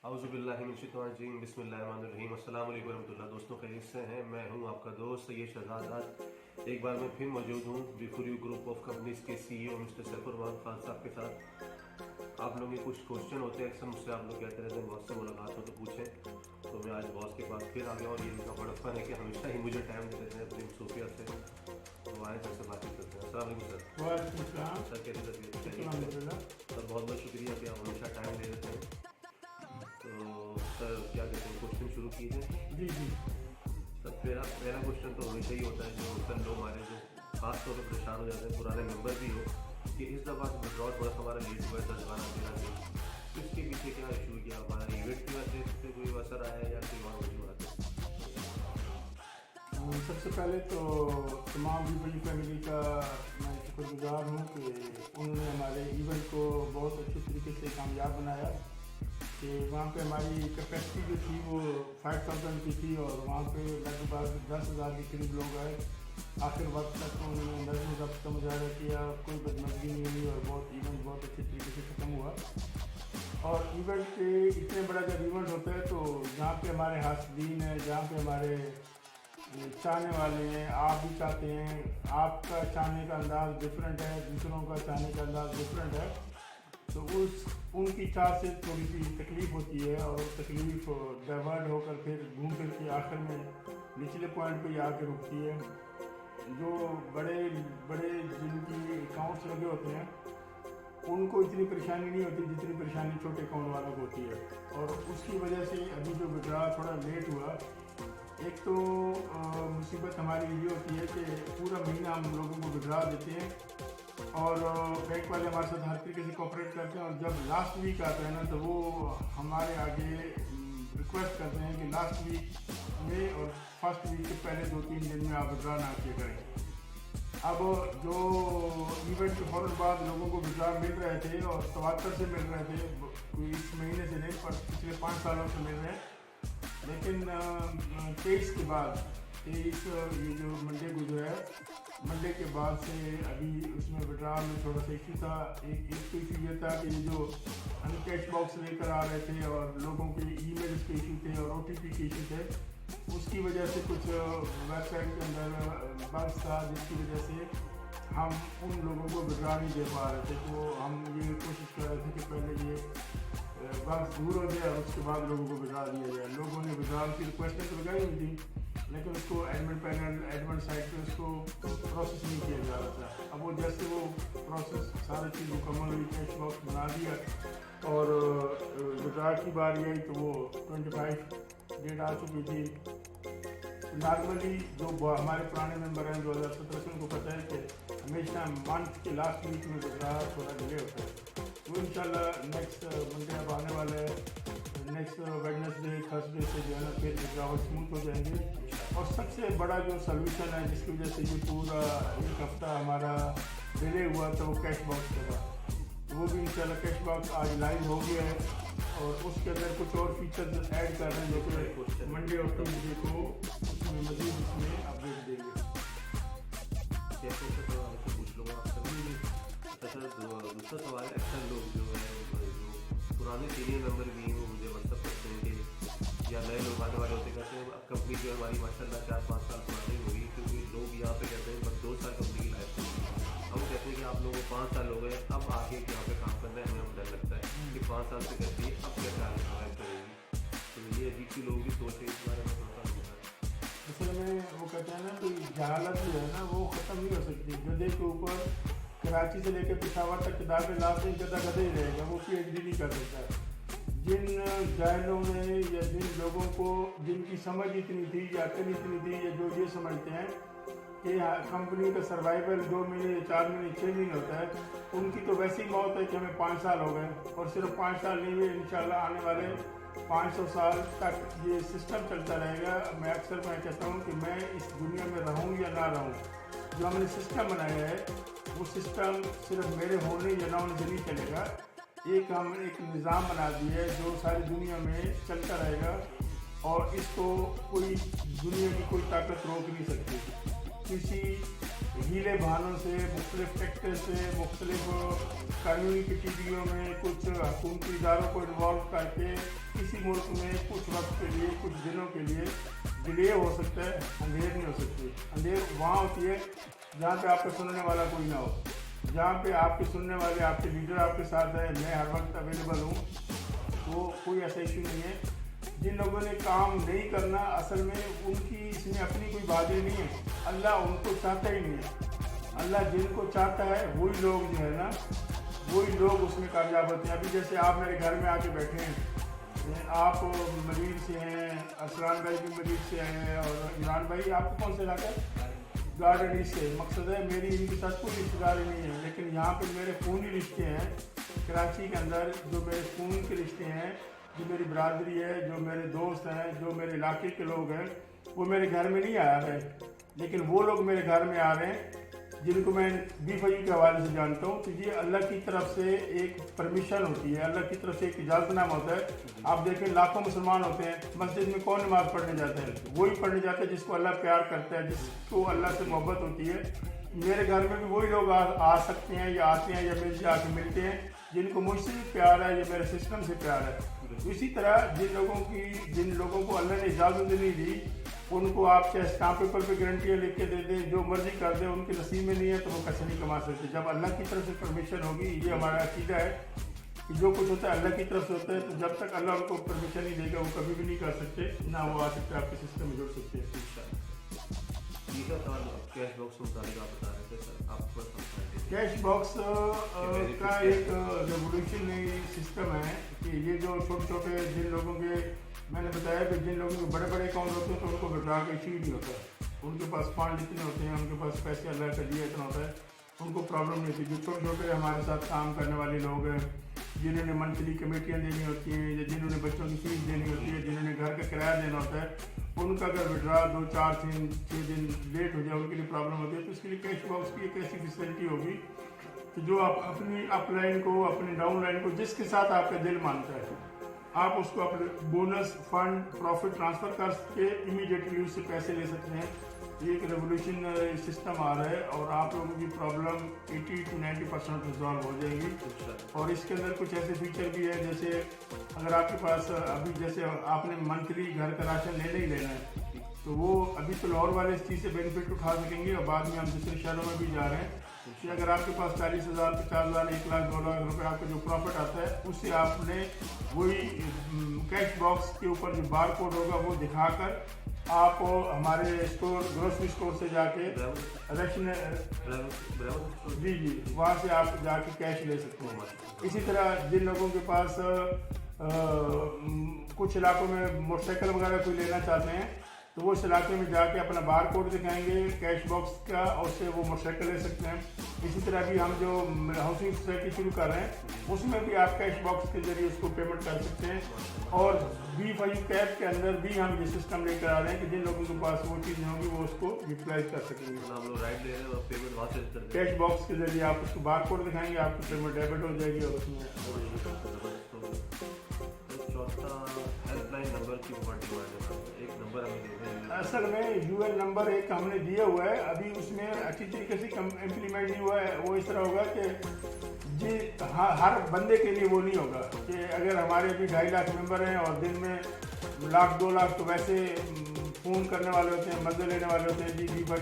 औज़ुबिल्लाहिमिनश्शैतानिर्रजीम बिस्मिल्लाहिर्रहमानिर्रहीम अस्सलाम वालेकुम रहमतुल्लाह। दोस्तों खैरियत से हैं? मैं हूं आपका दोस्त ये शहजाद। एक बार मैं फिर मौजूद हूं before you group of companies के सीईओ मिस्टर सैफुर खान साहब के साथ। आप लोगों के कुछ क्वेश्चन होते हैं, अक्सर मुझसे आप लोग कहते रहते हैं बॉस से मुलाकात हो तो पूछें, तो मैं आज बॉस के पास फिर आ गया और ये इनका बड़प्पन है कि हमेशा ही मुझे टाइम देते हैं अपनी सोफिया से, तो आए सर से बातचीत करते हैं। अस्सलाम वालेकुम सर। वालेकुम सलाम। सर कैसी तबीयत? अल्हम्दुलिल्लाह। सर बहुत बहुत शुक्रिया कि आप हमेशा टाइम दे देते हैं। तो सर क्या कहते हैं, क्वेश्चन शुरू कीजिए। जी जी। सर पहला क्वेश्चन तो हमेशा ही होता है जो सर लोग हमारे जो खास तौर पर परेशान हो जाते हैं, पुराने मेंबर भी हो, कि इस दफ़ा विड्रॉल थोड़ा सा हमारा लेट हुआ है 10-12 दिन से, तो इसके पीछे क्या इशू किया? हमारा इवेंट की वजह से इस पर कोई असर आया है या कोई और वजूहत है? सबसे पहले तो तमाम वीबली फैमिली का मैं शुक्रगुजार हूँ कि उन्होंने हमारे इवेंट को बहुत अच्छे तरीके से कामयाब बनाया। कि वहाँ पे हमारी कैपेसिटी जो थी वो 5000 की थी और वहाँ पे लगभग 10,000 के करीब लोग आए। आखिर वक्त तक उन्होंने नज़म ज़ब्त का मुजाहरा किया, कोई बदमज़गी नहीं हुई और इवेंट बहुत अच्छे तरीके से ख़त्म हुआ। और इवेंट के इतने बड़ा जब इवेंट होता है तो जहाँ पे हमारे हासदीन हैं, जहाँ पे हमारे चाहने वाले हैं, आप भी चाहते हैं, आपका चाहने का अंदाज़ डिफरेंट है, दूसरों का चाहने का अंदाज़ डिफरेंट है, तो उनकी चाह से थोड़ी सी तकलीफ़ होती है और वो तकलीफ़ डाइवर्ट होकर फिर घूम फिर के आखिर में निचले पॉइंट पे आके रुकती है। जो बड़े बड़े जिनकी अकाउंट्स लगे होते हैं उनको इतनी परेशानी नहीं होती जितनी परेशानी छोटे अकाउंट वालों को होती है। और उसकी वजह से अभी जो विड्रा थोड़ा लेट हुआ, एक तो मुसीबत हमारी ये होती है कि पूरा महीना हम लोगों को विड्रा देते हैं और बैंक वाले हमारे साथ हर तरीके से कोऑपरेट करते हैं, और जब लास्ट वीक आता है ना तो वो हमारे आगे रिक्वेस्ट करते हैं कि लास्ट वीक में और फर्स्ट वीक के पहले 2-3 दिन में आप विड्रा ना किया करें। अब जो इवेंट के फ़ौरन बाद लोगों को विड्रा मिल रहे थे और तवातर से मिल रहे थे, कोई इस महीने से नहीं पर पिछले 5 सालों से मिल रहे हैं, लेकिन 23 के बाद 23 ये जो मंडे गुजरा है, मंडे के बाद से अभी उसमें विड्रा में थोड़ा सा इशू था। एक तो इशू ये था कि ये जो अनकैश बॉक्स लेकर आ रहे थे और लोगों के ईमेल्स के इशू थे और OTP के इशू थे, उसकी वजह से कुछ वेबसाइट के अंदर बग्स था जिसकी वजह से हम उन लोगों को विड्रा नहीं दे पा रहे थे। तो हम ये कोशिश कर रहे थे कि पहले ये बग्स दूर हो जाए और उसके बाद लोगों को विड्रा दिया जाए। लोगों ने विड्रा की रिक्वेस्टें तो लगाई हुई थी, लेकिन उसको एडमिन पैनल एडमिन साइट पे उसको प्रोसेस नहीं किया जा रहा था। अब वो जैसे वो प्रोसेस सारी चीज़ मुकम्मल हुई, कैश बॉक्स बना दिया और विड्रा की बारी आई तो वो 25 डेट आ चुकी थी। नॉर्मली जो हमारे पुराने मेंबर हैं 2017 से, उनको पता है कि हमेशा मंथ के लास्ट वीक में विड्रा थोड़ा डिले होता है। वो इंशाल्लाह नेक्स्ट मंडे अब आने वाले हैं, नेक्स्ट वेडनेसडे थर्सडे से जो है ना फिर विड्रा स्मूथ हो जाएंगे। और सबसे बड़ा जो सोल्यूशन है जिसकी वजह से ये पूरा एक हफ्ता हमारा डिले हुआ था वो कैश बॉक्स का था। वो भी इंशाल्लाह कैश बॉक्स आज लाइव हो गया है और उसके अंदर कुछ और फीचर्स ऐड कर रहे हैं जो कि मंडे और ट्यूसडे को उसमें मजीद इसमें अपडेट देंगे। जैसे आपसे पूछ लूँगा आपसे दूसरा सवाल है, अक्सर लोग जो है जो पुराने सीनियर मेंबर भी हैं वो मुझे व्हाट्सअप करते हैं कि या नए लोग आने वाले होते कहते हैं कंपनी जो है हमारी माशाल्लाह 4-5 साल पुरानी होगी, क्योंकि लोग यहाँ पे कहते हैं बस 2 साल कंपनी की लाइफ है। हम कहते हैं कि आप लोगों को 5 साल हो गए, अब आगे यहाँ पे काम करना है, हमें डर लगता है कि 5 साल से कहती है अब क्या क्या सर्वाइव करेगी। तो ये अजीब सी लोगों की सोच है, इस बारे में थोड़ा सा असल में वो कहते हैं ना कि जहालत जो है ना वो ख़त्म नहीं हो सकती। गधे के ऊपर कराची से लेकर पेशावर तक किताबें लाते गधा गधे ही रहेगा, वो PhD नहीं कर सकता। जिन जाहिलों ने या जिन लोगों को जिनकी समझ इतनी थी या अकल इतनी थी या जो ये समझते हैं कि कंपनी का सर्वाइवल 2 महीने 4 महीने 6 महीने होता है, उनकी तो वैसी मौत है कि हमें 5 साल हो गए और सिर्फ 5 साल नहीं हुए, इंशाल्लाह आने वाले 500 साल तक ये सिस्टम चलता रहेगा। मैं अक्सर मैं कहता हूँ कि मैं इस दुनिया में रहूँ या ना रहूँ, जो हमने सिस्टम बनाया है वो सिस्टम सिर्फ मेरे होने या ना होने से नहीं चलेगा। हम एक निज़ाम बना दिया है जो सारी दुनिया में चलता रहेगा और इसको कोई दुनिया की कोई ताकत रोक नहीं सकती। किसी हीले बहानों से, मुख्तलिफ फैक्टर से, मुख्तलिफ कानूनी गतिविधियों में कुछ हुकूमती इदारों को इन्वॉल्व करके किसी मुल्क में कुछ वक्त के लिए, कुछ दिनों के लिए डिले हो सकता है, अंधेर नहीं हो सकती। अंधेर वहाँ होती है जहाँ पे आपका सुनने वाला कोई ना हो, जहाँ पे आपके सुनने वाले, आपके लीडर आपके साथ है, मैं हर वक्त अवेलेबल हूँ, तो कोई ऐसा इशू नहीं है। जिन लोगों ने काम नहीं करना, असल में उनकी इसमें अपनी कोई बातें नहीं है, अल्लाह उनको चाहता ही नहीं है। अल्लाह जिनको चाहता है वही लोग जो है ना, वही लोग उसमें कामयाब होते हैं। अभी जैसे आप मेरे घर में आके बैठे हैं, आप मरीज से हैं, असलान भाई भी मरीज से हैं, और इमरान भाई आपको कौन से इलाका है? गार्डन से। मकसद है मेरी इनके साथ कोई रिश्तेदारी नहीं है, लेकिन यहाँ पे मेरे खूनी रिश्ते हैं कराची के अंदर, जो मेरे खून के रिश्ते हैं, जो मेरी बरादरी है, जो मेरे दोस्त हैं, जो मेरे इलाके के लोग हैं, वो मेरे घर में नहीं आ रहे, लेकिन वो लोग मेरे घर में आ रहे हैं जिनको मैं बीफई के हवाले से जानता हूँ। तो ये अल्लाह की तरफ से एक परमिशन होती है, अल्लाह की तरफ से एक इजाज़तनामा होता है। आप देखें लाखों मुसलमान होते हैं, मस्जिद में कौन नमाज़ पढ़ने जाता है? वही पढ़ने जाता है जिसको अल्लाह प्यार करता है, जिसको अल्लाह से मोहब्बत होती है। मेरे घर में भी वही लोग आ सकते हैं, या आते हैं, या मेरे से आके मिलते हैं जिनको मुझसे भी प्यार है, या मेरे सिस्टम से प्यार है। इसी तरह जिन लोगों को अल्लाह ने इजाज़त नहीं दी, उनको आप चाहे स्टाम्प पेपर पे गारंटियाँ लिख के दे दें, जो मर्जी कर दें, उनके नसीब में नहीं है तो वो कैसे नहीं कमा सकते। जब अल्लाह की तरफ से परमिशन होगी, ये हमारा अकीदा है कि जो कुछ होता है अल्लाह की तरफ से होता है, तो जब तक अल्लाह उनको परमिशन नहीं देगा वो कभी भी नहीं कर सकते, ना वो आ सकते आपके सिस्टम में जुड़ सकते हैं। तीसरा सवाल कैश बॉक्स के मुताबिक आप बता रहे थे सर, आपको कैश बॉक्स का एक रेवोल्यूशनरी सिस्टम है कि ये जो छोटे छोटे जिन लोगों के, मैंने बताया कि जिन लोगों के बड़े बड़े अकाउंट होते हैं तो उनको विड्रॉ का इशू ही नहीं होता, उनके पास फंड इतने होते हैं, उनके पास पैसे अल्लाह का दिया इतना होता है, उनको प्रॉब्लम नहीं होती। जो छोटे छोटे हमारे साथ काम करने वाले लोग हैं, जिन्होंने मंथली कमेटियाँ देनी होती हैं, या जिन्होंने बच्चों की फीस देनी होती है, जिन्होंने घर का किराया देना होता है, उनका अगर विड्रॉ 2, 4, 3, 6 दिन लेट हो जाए, उनके लिए प्रॉब्लम होती है। तो इसके लिए कैश बॉक्स की एक ऐसी फैसिलिटी होगी कि जो आप अपनी अपलाइन को, अपनी डाउनलाइन को, जिसके साथ आपका दिल मानता है, आप उसको अपने बोनस फंड प्रॉफिट ट्रांसफ़र करके इमीडिएटली उससे पैसे ले सकते हैं। ये एक रेवोल्यूशन सिस्टम आ रहा है और आप लोगों की प्रॉब्लम 80 to 90% रिजॉल्व हो जाएगी। और इसके अंदर कुछ ऐसे फीचर भी है, जैसे अगर आपके पास अभी जैसे आपने मंथली घर का राशन लेना ही लेना है, तो वो अभी तो लाहौर वाले इस चीज़ से बेनिफिट उठा सकेंगे, और बाद में हम दूसरे शहरों में भी जा रहे हैं कि अगर आपके पास 40,000, 50,000, 1 लाख, 2 लाख रुपए आपका जो प्रॉफिट आता है, उससे आपने वही कैश बॉक्स के ऊपर जो बार कोड होगा वो दिखाकर आप हमारे स्टोर, ग्रोसरी स्टोर से जाके राशन जी वहाँ से आप जाके कैश ले सकते हैं। इसी तरह जिन लोगों के पास कुछ इलाकों में मोटरसाइकिल वगैरह कोई लेना चाहते हैं, तो वो इस इलाके में जाके अपना बार कोड दिखाएंगे कैश बॉक्स का, और उससे वो मोटरसाइकिल ले सकते हैं। इसी तरह भी हम जो हाउसिंग सोसाइटी शुरू कर रहे हैं, उसमें भी आप कैश बॉक्स के जरिए उसको पेमेंट कर सकते हैं। और B5 कैब के अंदर भी हम ये सिस्टम लेकर आ रहे हैं कि जिन लोगों के पास वो चीज़ होंगी वो उसको यूटिलाइज कर सकेंगे। हम लोग राइड ले रहे हैं और पेमेंट वहाँ से कैश बॉक्स के जरिए आप उसको बार कोड दिखाएंगे, आपकी पेमेंट डेबिट हो जाएगी, और उसमें असल में UN नंबर एक हमने दिया हुआ है, अभी उसमें अच्छी तरीके से इम्प्लीमेंट नहीं हुआ है। वो इस तरह होगा कि जी हर बंदे के लिए वो नहीं होगा कि अगर हमारे अभी 2.5 लाख मेंबर हैं और दिन में 1 लाख 2 लाख तो वैसे फ़ोन करने वाले होते हैं, मदद लेने वाले होते हैं, जी B5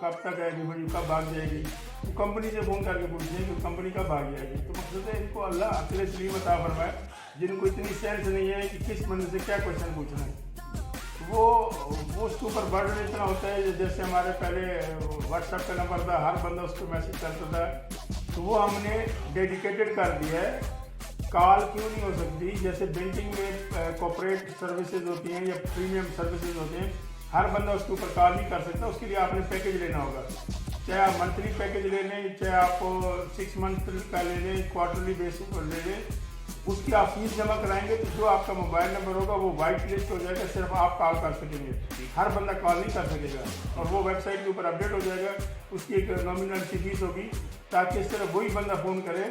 कब तक है, B5 कब भाग जाएगी, तो कंपनी से फ़ोन करके पूछते हैं कि कंपनी कब भाग जाएगी। तो मकसद है इनको अल्लाह अकल सलीम अता फरमाए, जिनको इतनी सेंस नहीं है कि किस बंदे से क्या क्वेश्चन पूछना है। वो उसके ऊपर बर्डन इतना होता है, जैसे हमारे पहले व्हाट्सएप का नंबर था, हर बंदा उसको मैसेज करता था, तो वो हमने डेडिकेटेड कर दिया है। कॉल क्यों नहीं हो सकती, जैसे बैंकिंग में कॉर्पोरेट सर्विसेज होती हैं या प्रीमियम सर्विसेज होते हैं, हर बंदा उसके ऊपर कॉल नहीं कर सकता। उसके लिए आपने पैकेज लेना होगा, चाहे आप मंथली पैकेज ले लें, चाहे आप 6 मंथ का ले लें, क्वार्टरली बेसिस पर ले लें, उसकी आप फीस जमा कराएंगे तो जो आपका मोबाइल नंबर होगा वो वाइट लिस्ट हो जाएगा, सिर्फ आप कॉल कर सकेंगे, हर बंदा कॉल नहीं कर सकेगा। और वो वेबसाइट के ऊपर अपडेट हो जाएगा, उसकी एक नॉमिनल सी फीस होगी, ताकि इस तरह वही बंदा फ़ोन करे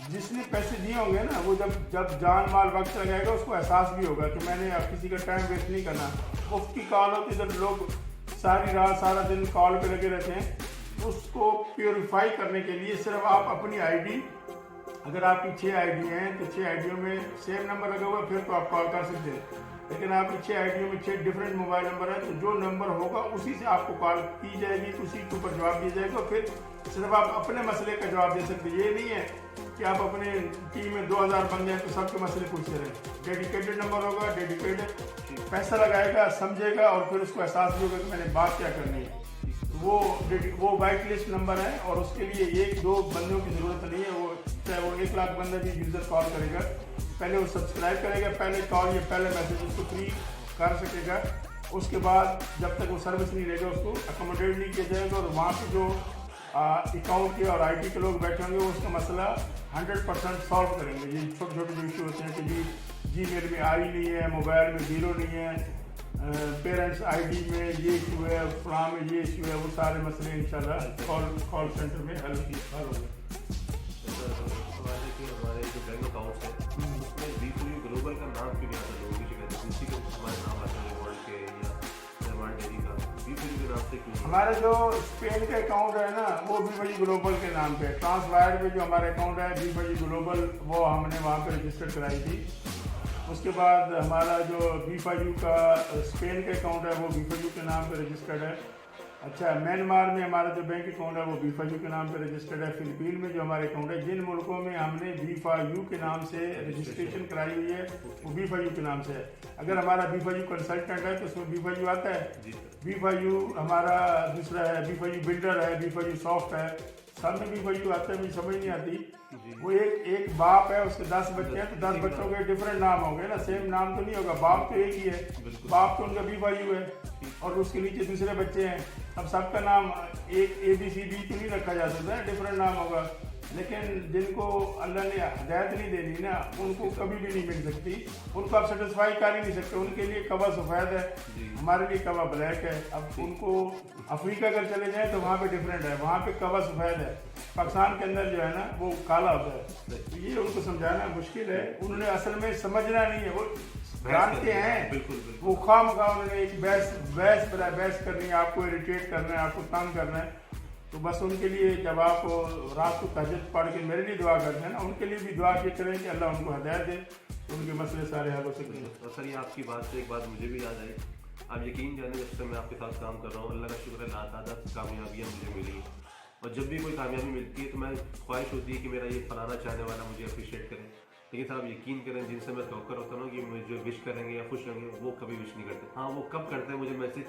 जिसने पैसे दिए होंगे ना, वो जब जान माल वक्त लगाएगा उसको एहसास भी होगा कि मैंने अब किसी का टाइम वेस्ट नहीं करना। मुफ्त की कॉल होती है, जब लोग सारी रात सारा दिन कॉल पे लगे रहते हैं, उसको प्योरीफाई करने के लिए सिर्फ आप अपनी आईडी, अगर आपकी 6 आईडी हैं तो 6 आईडियों में सेम नंबर लगा हुआ फिर तो आप कॉल कर सकते हैं, लेकिन आपकी 6 आईडियों में 6 डिफरेंट मोबाइल नंबर है तो जो नंबर होगा उसी से आपको कॉल की जाएगी, उसी के ऊपर जवाब दिया जाएगा, फिर सिर्फ आप अपने मसले का जवाब दे सकते हैं। ये नहीं है कि आप अपने टीम में 2000 बंदे हैं तो सबके मसले पूछते रहें। डेडिकेटेड नंबर होगा, डेडिकेटेड पैसा लगाएगा, समझेगा और फिर उसको एहसास भी होगा कि मैंने बात क्या करनी है, वो वाइट लिस्ट नंबर है और उसके लिए 1-2 बंदों की ज़रूरत नहीं है। वो चाहे वो 1 लाख बंदा भी यूज़र कॉल करेगा, पहले वो सब्सक्राइब करेगा, पहले कॉल या पहले मैसेज उसको फ्री कर सकेगा, उसके बाद जब तक वो सर्विस नहीं लेगा उसको अकोमोडेट नहीं किया जाएगा और वहाँ पे जो अकाउंट के और आईटी के लोग बैठे होंगे वो उसका मसला 100% सॉल्व करेंगे। ये छोटे छोटे जो इशू होते हैं कि जी मेल में आई नहीं है, मोबाइल में 0 नहीं है, पेरेंट्स आईडी में ये इशू है, फलां में ये इशू है, वो सारे मसले इंशाल्लाह कॉल सेंटर में हल होंगे। हमारे जो बैंक अकाउंट्स हैं उसमें V4U ग्लोबल का नाम क्यों नहीं आता, लोगों की शिकायत है उसी के हमारे नाम आता है वर्ल्ड के या मेहमान डेयरी का, V4U के नाम से क्यों? हमारे जो स्पेन के अकाउंट है ना वो V4U ग्लोबल के नाम पे, ट्रांसवायर्ड में जो हमारे अकाउंट है V4U ग्लोबल वो हमने वहाँ पे रजिस्टर कराई थी। उसके बाद हमारा जो V4U का स्पेन का अकाउंट है वो V4U के नाम पे रजिस्टर्ड है। अच्छा, म्यांमार में हमारा जो बैंक अकाउंट है वो V4U के नाम पे रजिस्टर्ड है। फिलीपीन में जो हमारे अकाउंट है, जिन मुल्कों में हमने V4U के नाम से रजिस्ट्रेशन कराई हुई है वो V4U के नाम से है। अगर हमारा V4U कंसल्टेंट है तो उसमें V4U आता है। V4U हमारा दूसरा है, V4U बिल्डर है, V4U सॉफ्ट है, सब में V4U आता है, मुझे समझ नहीं आती। वो एक बाप है, उसके 10 बच्चे हैं तो 10 बच्चों के डिफरेंट नाम होंगे ना, सेम नाम तो नहीं होगा, बाप तो एक ही है, बाप तो उनका V4U है और उसके नीचे दूसरे बच्चे हैं। अब सबका नाम एक ABCD तो नहीं रखा जा सकता है, डिफरेंट नाम होगा, लेकिन जिनको अल्लाह ने हिदायत नहीं देनी ना उनको कभी भी नहीं मिल सकती, उनको आप सेटिस्फाई कर ही नहीं सकते। उनके लिए कवा सफ़ेद है, हमारे लिए कवा ब्लैक है। अब उनको अफ्रीका अगर चले जाएं तो वहाँ पे डिफरेंट है, वहाँ पे कवा सफ़ेद है, पाकिस्तान के अंदर जो है ना वो काला होता है। तो ये उनको समझाना मुश्किल है, उन्होंने असल में समझना नहीं है, वो जानते हैं, वो खामखा उन्होंने एक बहस करनी है, आपको इरिटेट करना है, आपको तंग करना है। तो बस उनके लिए जब आप रात को तहज्जुद पढ़ के मेरे लिए दुआ करते हैं ना, उनके लिए भी दुआ ये करें कि अल्लाह उनको हिदायत दे, तो उनके मसले सारे हल हो सकें। और सर ये आपकी बात से एक बात मुझे भी याद आई, आप यकीन जाने जब से मैं आपके साथ काम कर रहा हूँ अल्लाह का शुक्र है लातादाद कामयाबियाँ मुझे मिली, और जब भी कोई कामयाबी मिलती है तो मैं ख्वाहिश होती है कि मेरा ये फलाना चाहने वाला मुझे अप्रिशिएट करें, लेकिन साहब यकीन करें जिनसे मैं तवक्कर होता हूँ कि मुझे विश करेंगे या खुश रहेंगे वो कभी विश नहीं करते। हाँ, वो कब करते हैं, मुझे मैसेज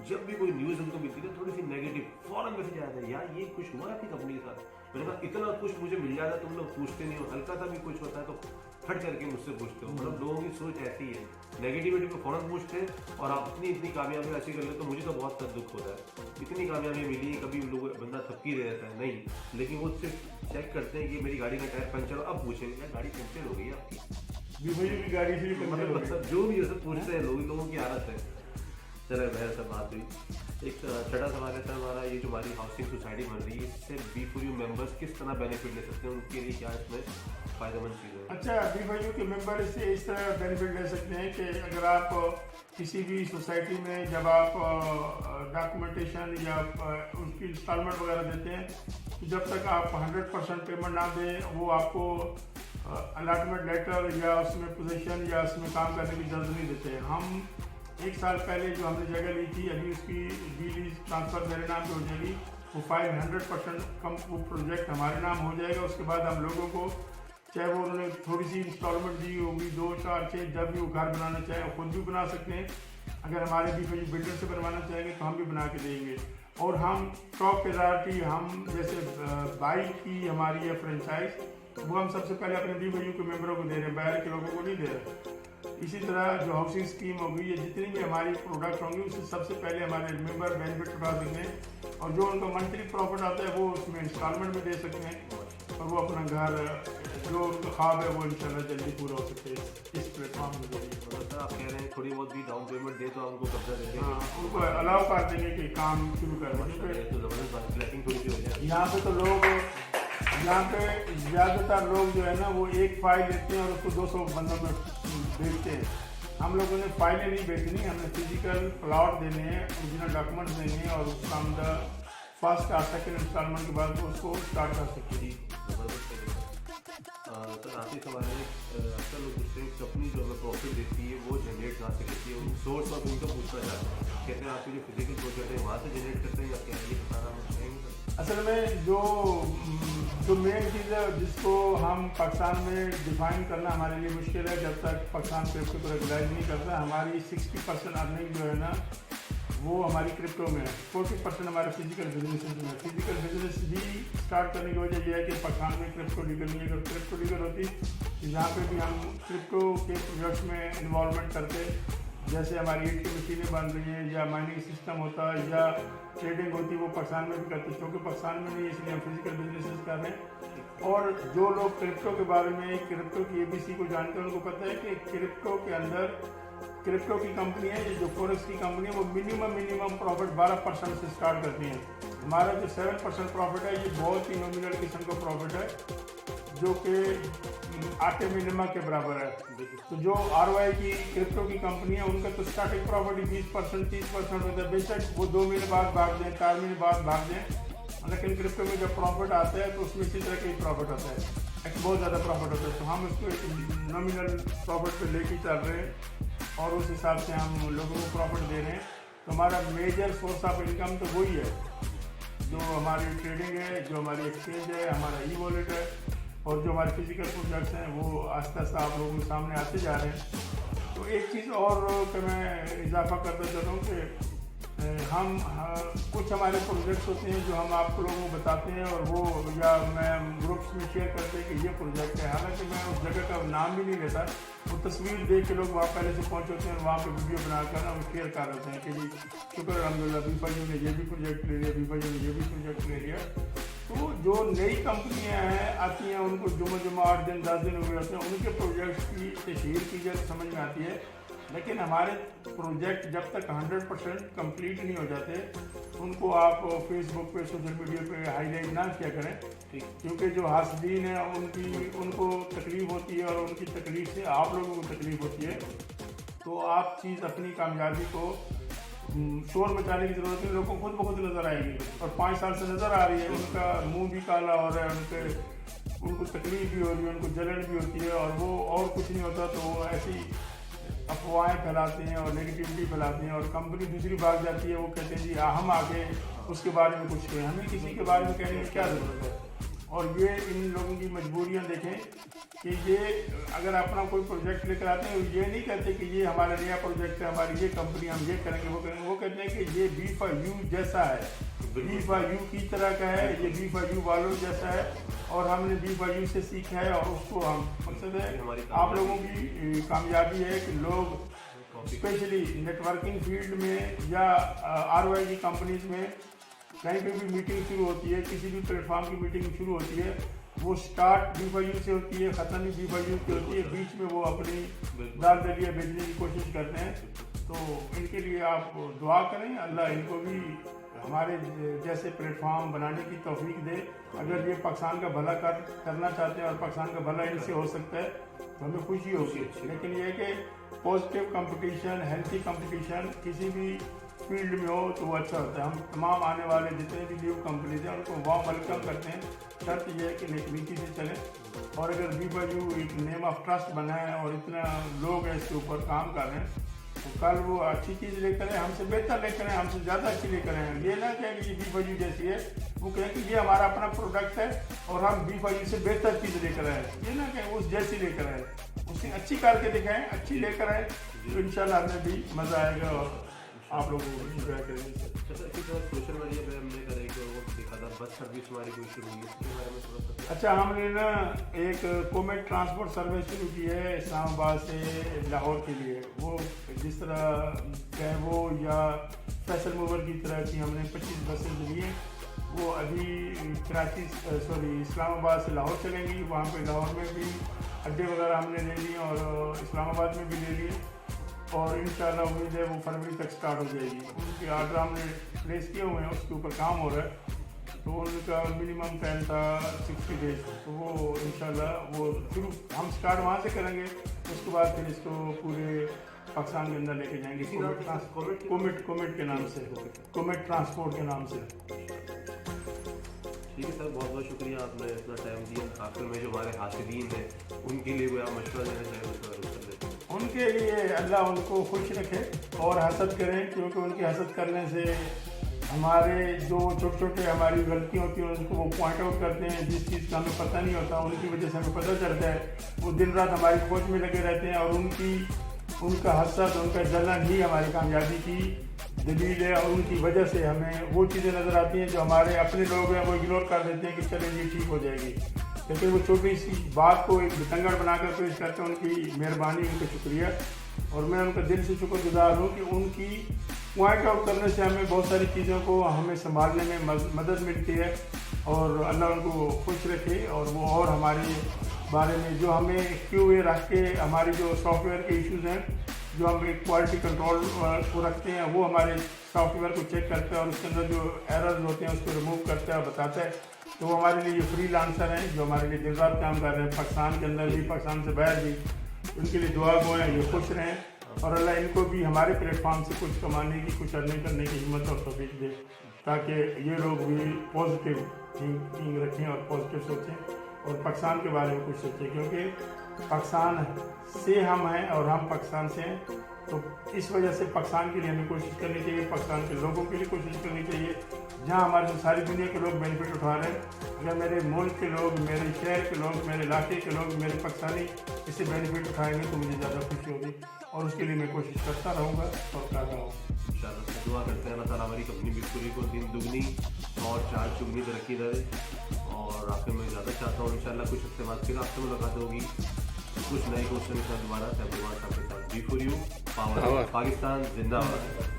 जब भी कोई न्यूज़ उनको मिलती है थोड़ी सी नेगेटिव फौरन मैसेज आता है, यार ये कुछ हुआ आपकी कंपनी के साथ। मैंने कहा इतना कुछ मुझे मिल जाता है तुम लोग पूछते नहीं हो, हल्का सा भी कुछ होता है तो फट करके मुझसे पूछते हो। मतलब लोगों की सोच ऐसी है, नेगेटिविटी को फौरन पूछते हैं और आप इतनी कामयाबी हासिल कर ले तो मुझे तो बहुत दुख होता है। इतनी कामयाबी मिली है, कभी लोग बंदा थपकी दे देता है नहीं, लेकिन वो सिर्फ चेक करते हैं कि मेरी गाड़ी का टायर पंचर हो, अब पूछेंगे यार गाड़ी पंचर हो गई आपकी, V4U की गाड़ी से भी मतलब जो भी सब पूछते हैं लोगों की आदत है। चलो बहर सब बात हुई। एक छठा सवाल है सर हमारा, ये जो हमारी हाउसिंग सोसाइटी बन रही है इससे V4U मेंबर्स किस तरह बेनिफिट ले सकते हैं, उनके लिए क्या इसमें फ़ायदेमंद चीज़ है? अच्छा, V4U के मेंबर इससे इस तरह बेनिफिट ले सकते हैं कि अगर आप किसी भी सोसाइटी में जब आप डॉक्यूमेंटेशन या उसकी इंस्टॉलमेंट वगैरह देते हैं तो जब तक आप 100% पेमेंट ना दें वो आपको अलॉटमेंट लेटर या उसमें पोजीशन या उसमें काम करने की इजाज़त नहीं देते। हम 1 साल पहले जो हमने जगह ली थी, अभी उसकी लीज ट्रांसफ़र मेरे नाम पे हो जाएगी, वो 500% कम वो प्रोजेक्ट हमारे नाम हो जाएगा। उसके बाद हम लोगों को चाहे वो उन्होंने थोड़ी सी इंस्टॉलमेंट दी होगी 2, 4, 6, जब भी वो घर बनाना चाहें खुद भी बना सकते हैं। अगर हमारे V4U बिल्डर से बनवाना चाहेंगे तो हम भी बना के देंगे। और हम टॉप प्रायोरिटी, हम जैसे बाइक की हमारी है फ्रेंचाइज, वो हम सबसे पहले अपने V4U के मेंबरों को दे रहे हैं, बाहर के लोगों को नहीं दे रहे। इसी तरह जो हाउसिंग स्कीम होगी या जितनी भी हमारी प्रोडक्ट होंगी उससे सबसे पहले हमारे मेंबर बेनिफिट उठा सकते हैं और जो उनका मंथली प्रॉफिट आता है वो उसमें इंस्टॉलमेंट में दे सकते हैं और वो अपना घर जो उनका ख्वाब है वो इंशाल्लाह जल्दी पूरा हो सकते हैं इस प्लेटफॉर्म के जरिए। सर आप कह रहे हैं थोड़ी बहुत भी डाउन पेमेंट दे तो उनको कब्जा दे देंगे? हाँ, उनको अलाउ कर देंगे कि काम शुरू कर देंगे। तो ज़बरदस्त बात, फ्लैटिंग थोड़ी सी हो जाए। यहाँ पे तो लोग, यहाँ पे ज़्यादातर लोग जो है ना वो एक फाइल लेते हैं और उसको 200 बंदों में बेचते हैं। हम लोगों ने फाइलें नहीं बेचनी, हमने फिजिकल प्लॉट देने हैं, ओरिजिनल डॉक्यूमेंट्स देने हैं और उसका फर्स्ट और सेकंड इंस्टॉलमेंट के बाद वो उसको स्टार्ट कर सकते जी ज़बरदस्त है सर। आखिरी सवाल है, अक्सर लोग पूछते हैं कंपनी जो हमें प्रॉफिट देती है वो जनरेट कहाँ से करती है, सोर्स ऑफ इनकम पूछना चाहते हैं। कहते हैं आपके जो फिजिकल प्रोजेक्ट है वहाँ से जनरेट करते हैं या क्या, ये बताना हम चाहेंगे सर। असल में जो मेन चीज़ है जिसको हम पाकिस्तान में डिफाइन करना हमारे लिए मुश्किल है, जब तक पाकिस्तान क्रिप्टो को रेगुलाइज नहीं करता। हमारी 60% अर्निंग जो है ना वो हमारी क्रिप्टो में है, 40% हमारे फिजिकल बिजनेस में है। फिजिकल बिजनेस भी स्टार्ट करने की वजह यह है कि पाकिस्तान में क्रिप्टो लीगल नहीं है। अगर क्रिप्टो लीगल होती जहाँ पे भी हम क्रिप्टो के प्रोजेक्ट्स में इन्वॉल्वमेंट करते, जैसे हमारी ATM मशीनें बन रही हैं या माइनिंग सिस्टम होता या ट्रेडिंग होती, वो पाकिस्तान में भी करते, क्योंकि पाकिस्तान में नहीं, इसलिए हम फिजिकल बिजनेस कर रहे हैं। और जो लोग क्रिप्टो के बारे में, क्रिप्टो की ABC को जानते हैं, उनको पता है कि क्रिप्टो के अंदर क्रिप्टो की कंपनी है, जो फॉरेक्स की कंपनी है, वो मिनिमम प्रॉफिट 12% से स्टार्ट करती हैं। हमारा जो 7% प्रॉफिट है, ये बहुत ही नॉमिनल किस्म का प्रॉफिट है, जो कि आटे में नमक के बराबर है। तो जो ROI की क्रिप्टो की कंपनी है, उनका तो स्टार्टिंग प्रॉफिट ही 20% 30% होता है। बेशक वो 2 महीने बाद भाग दें, 4 महीने बाद भाग दें, लेकिन क्रिप्टो में जब प्रॉफिट आता है तो उसमें इसी तरह का ही प्रॉफिट होता है, एक बहुत ज़्यादा प्रॉफिट होता है। तो हम उसको एक नॉमिनल प्रॉफिट पे लेके चल रहे हैं और उस हिसाब से हम लोगों को प्रॉफिट दे रहे हैं। तो हमारा मेजर सोर्स ऑफ इनकम तो वही है, जो हमारी ट्रेडिंग है, जो हमारी एक्सचेंज है, हमारा ई-वॉलेट है, और जो हमारे फिजिकल प्रोजेक्ट्स हैं वो आस्ते आस्ते आप लोगों के सामने आते जा रहे हैं। तो एक चीज़ और कि मैं इजाफा करता चाहता हूँ कि कुछ हमारे प्रोजेक्ट्स होते हैं जो हम आप लोगों को बताते हैं, और वो या मैं ग्रुप्स में शेयर करते हैं कि ये प्रोजेक्ट है, हालांकि मैं उस जगह का नाम भी नहीं लेता। वो तस्वीर देख के लोग वहाँ पहले से पहुँचे होते हैं और वहाँ पे वीडियो बनाकर ना वो शेयर कर देते हैं कि जी शुक्र अल्हम्दुलिल्लाह B5U ने ये भी प्रोजेक्ट ले लिया, B5U ने ये भी प्रोजेक्ट ले लिया। तो जो नई कंपनियां हैं आती हैं, उनको जुम्मा 8 दिन 10 दिन हुए होते हैं, उनके प्रोजेक्ट्स की तशहीर की जाए समझ में आती है। लेकिन हमारे प्रोजेक्ट जब तक 100% कंप्लीट नहीं हो जाते, उनको आप फेसबुक पे, सोशल मीडिया पे हाईलाइट ना किया करें, क्योंकि जो हासदीन है उनको तकलीफ़ होती है और उनकी तकलीफ़ से आप लोगों को तकलीफ़ होती है। तो आप चीज़ अपनी कामयाबी को शोर मचाने की ज़रूरत है, लोगों को खुद ब खुद नज़र आएगी, और 5 साल से नज़र आ रही है। उनका मुंह भी काला हो रहा है, उनको तकलीफ भी हो रही है, उनको जलन भी होती है, और वो और कुछ नहीं होता तो वो ऐसी अफवाहें फैलाते हैं और नेगेटिविटी फैलाते हैं, और कंपनी दूसरी भाग जाती है। वो कहते हैं जी हम आगे उसके बारे में कुछ कहें, हमें किसी के बारे में कहने की क्या ज़रूरत है। और ये इन लोगों की मजबूरियां देखें कि ये अगर अपना कोई प्रोजेक्ट लेकर आते हैं, ये नहीं कहते कि ये हमारा नया प्रोजेक्ट है, हमारी ये कंपनी, हम ये करेंगे वो करेंगे। वो कहते हैं कि ये B5U जैसा है, B5U की तरह का है, ये B5U वालों जैसा है, और हमने B5U से सीखा है, और उसको हम मकसद है आप लोगों की कामयाबी है कि लोग स्पेशली नेटवर्किंग फील्ड में या ROI की कंपनीज में कहीं पे भी मीटिंग शुरू होती है, किसी भी प्लेटफॉर्म की मीटिंग शुरू होती है, वो स्टार्ट B5U से होती है, ख़त्म भी B5U की होती है, बीच में वो अपनी दाल दलिया भेजने की कोशिश करते हैं। तो इनके लिए आप दुआ करें, अल्लाह इनको भी हमारे जैसे प्लेटफॉर्म बनाने की तौफीक दे। अगर ये पाकिस्तान का भला करना चाहते हैं और पाकिस्तान का भला इनसे हो सकता है तो हमें खुशी होगी। लेकिन ये कि पॉजिटिव कंपटीशन, हेल्थी कंपटीशन किसी भी फील्ड में हो तो वो अच्छा होता है। हम तमाम आने वाले जितने भी न्यू कंपनीज हैं उनको वार्म वेलकम करते हैं। शर्त यह है कि नेकनीति से चलें, और अगर B5U एक नेम ऑफ ट्रस्ट बना है और इतना लोग हैं इसके ऊपर काम कर रहे हैं, तो कल वो अच्छी चीज़ लेकर आए, हमसे बेहतर लेकर आए, हमसे ज़्यादा अच्छी लेकर आए। ये ना कहें कि ये B5U जैसी है, वो कहें कि ये हमारा अपना प्रोडक्ट है और हम B5U से बेहतर चीज़ लेकर आए। ये ना कहें उस जैसी लेकर आए, उससे अच्छी करके दिखाएं, अच्छी लेकर आए, तो इंशाल्लाह हमें भी मज़ा आएगा और आप लोगों को इंजॉय करेंगे। सोशल मीडिया पे हमने करें कि वो दिखा था बस सर्विस हमारी कोई शुरू हुई, इसके बारे में थोड़ा सा। अच्छा, हमने ना एक कोमेट ट्रांसपोर्ट सर्विस शुरू की है इस्लामाबाद से लाहौर के लिए। वो जिस तरह कैबो या स्पेशल मूवर की तरह की हमने 25 बसें ली हैं। वो अभी इस्लामाबाद से लाहौर चलेंगी। वहाँ पे लाहौर में भी अड्डे वगैरह हमने ले लिए और इस्लामाबाद में भी ले लिए, और इंशाल्लाह उम्मीद है वो फरवरी तक स्टार्ट हो जाएगी। उनके आर्डर हमने प्लेस किए हुए हैं, उसके ऊपर काम हो रहा है। तो उनका मिनिमम टाइम था 60 डेज, तो वो इंशाल्लाह वो शुरू हम स्टार्ट वहाँ से करेंगे। उसके बाद फिर इसको पूरे पाकिस्तान के अंदर लेके जाएंगे कोमेट के नाम से, कोमेट ट्रांसपोर्ट के नाम से। ठीक है सर, बहुत बहुत शुक्रिया, आपने इतना टाइम दिया। आखिर में जो हमारे हासिदीन हैं उनके लिए कोई आप मशवरा देना चाहें तो कर लेते हैं। उनके लिए अल्लाह उनको खुश रखे और हसद करें, क्योंकि उनकी हसद करने से हमारे जो छोटे छोटे हमारी गलतियाँ होती हैं उनको वो पॉइंट आउट करते हैं। जिस चीज़ का हमें पता नहीं होता उनकी वजह से हमें पता चलता है। वो दिन रात हमारी खोज में लगे रहते हैं और उनका हसद, उनका जलन ही हमारी कामयाबी की दलील है। और उनकी वजह से हमें वो चीज़ें नज़र आती हैं जो हमारे अपने लोग हैं वो इग्नोर कर देते हैं कि चले ये ठीक हो जाएगी, लेकिन वो छोटी सी बात को एक बितंगड़ बनाकर पेश करते हैं। उनकी मेहरबानी, उनका शुक्रिया, और मैं उनका दिल से शुक्रगुजार हूँ कि उनकी पॉइंट आउट करने से हमें बहुत सारी चीज़ों को हमें संभालने में मदद मिलती है। और अल्लाह उनको खुश रखे और वो और हमारे बारे में जो हमें QA रख के हमारी जो सॉफ्टवेयर के इश्यूज़ हैं, जो हम एक क्वालिटी कंट्रोल को रखते हैं, वो हमारे सॉफ्टवेयर को चेक करता है और उसके अंदर जो एरर्स होते हैं उसको रिमूव करता है और बताता है। तो वो हमारे लिए फ्रीलांसर हैं जो हमारे लिए दिन रात काम कर रहे हैं, पाकिस्तान के अंदर भी, पाकिस्तान से बाहर भी। उनके लिए दुआ गो हैं, ये खुश रहें और अल्लाह इनको भी हमारे प्लेटफॉर्म से कुछ कमाने की, कुछ अर्निंग करने की हिम्मत और तौफीक दे, ताकि ये लोग भी पॉजिटिव थिंकिंग रखें और पॉजिटिव सोचें और पाकिस्तान के बारे में कुछ सोचें, क्योंकि पाकिस्तान से हम हैं और हम पाकिस्तान से हैं। तो इस वजह से पाकिस्तान के लिए हमें कोशिश करनी चाहिए, पाकिस्तान के लोगों के लिए कोशिश करनी चाहिए। जहाँ हमारे सारी दुनिया के लोग बेनिफिट उठा रहे हैं, अगर मेरे मुल्क के लोग, मेरे शहर के लोग, मेरे इलाके के लोग, मेरे पाकिस्तानी इससे बेनिफिट उठाएंगे तो मुझे ज़्यादा खुशी होगी और उसके लिए मैं कोशिश करता रहूँगा और कर रहा हूँ। इंशाअल्लाह दुआ करते हैं अल्लाह ताला हमारी कंपनी बिल्कुल को दिन दुगनी और चार चुगनी तरक्की दे। और आखिर में ज़्यादा चाहता हूँ इंशाअल्लाह कुछ हफ्ते बाद फिर आपसे मुलाकात होगी कुछ नए क्वेश्चन के साथ दोबारा। आपके साथ बी फॉर यू, पाकिस्तान जिंदाबाद।